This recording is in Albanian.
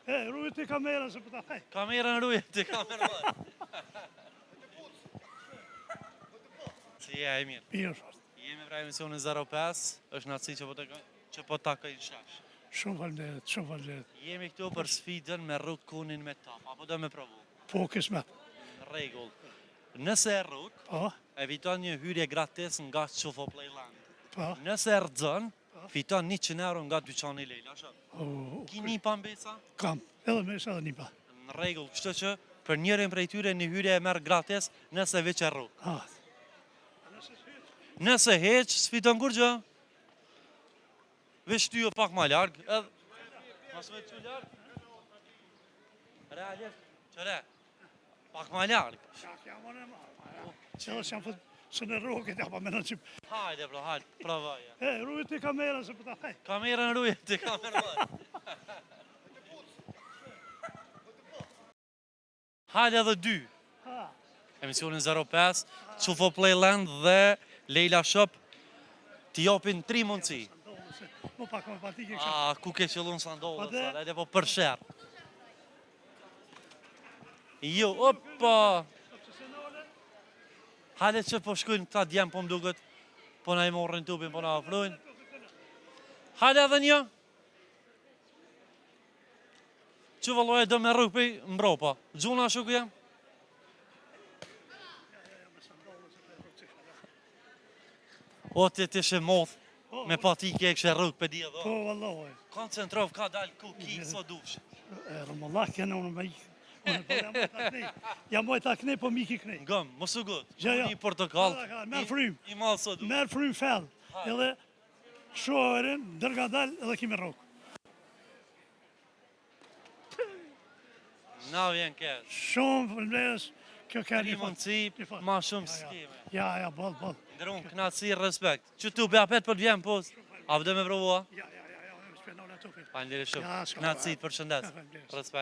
Ruje të kamera se për ta haj. Kamerën ruje të kamerën. Si je, e mirë? Mirë, shostë. Jemi pra emisionin 05, është naci që po takoj në shash. Shumë falënderit, shumë falënderit. Jemi këtu për sfidën me rrug kunin me top, apo do me provu? Po, kismet. Në regull. Nëse e rrug, Po, eviton një hyrje gratis nga Qufo Playland. po. Nëse e rëdzën, fiton 100 euro nga dyqani Lejla. Ki një pambesa? Kam, edhe me sa dhe një pa. Në regull, kështu që për njërin prej tyre një hyrje e merë gratis nëse veç e rrug. Nëse heq, s'fiton kur gjë. Veç ty jo pak ma largë, edhe... Mas me të largë? Realisht, qëre? Pak ma largë. Shak jam onë e marë. Qëllë që jam fëtë së në roket, ja pa menon që... Hajde, bro, hajde, pravaja. Ruje të kamera se për ta haj. Kamerën ruje të kamerën. Hajde edhe dy. Emisionin 05, Qufo Playland dhe Lejla Shop t'i japin 3 mundësi. Po pak më pati ke kështë. Ku ke qëllun sandollë, edhe po për shërë. Jo, opa! Hajde që po shkujnë këta djemë po mduket, po na i morrin tupin, po na afrujnë. Hajde edhe një. Që vëlloj e do me rrug për mbropa. Gjuna shuku jam? O të të shë moth, me pati ke kështë rrug për di edhe. Po, vëlloj. Koncentrov ka dalë kuki, so dush. Rëmëllak janë unë me ikë. Jam moj ta knej, po miki knej. Gëm, mësu gut. Gja, Një portokall. Merë frym. I malë so dush. Merë frym fell. Edhe shohërin, dërga dal edhe kime rrug. Na vjen kesh. Shumë fëllëves, kjo ka Një mundësi, ma shumë s'keme. Ja, bol. Ndërun, knaci, respekt. Që tu be apet për t'vjen post? A vëdë me provua? Ja, spjenonë ato. Falënderit shumë. Knaci, përshëndes. Respekt.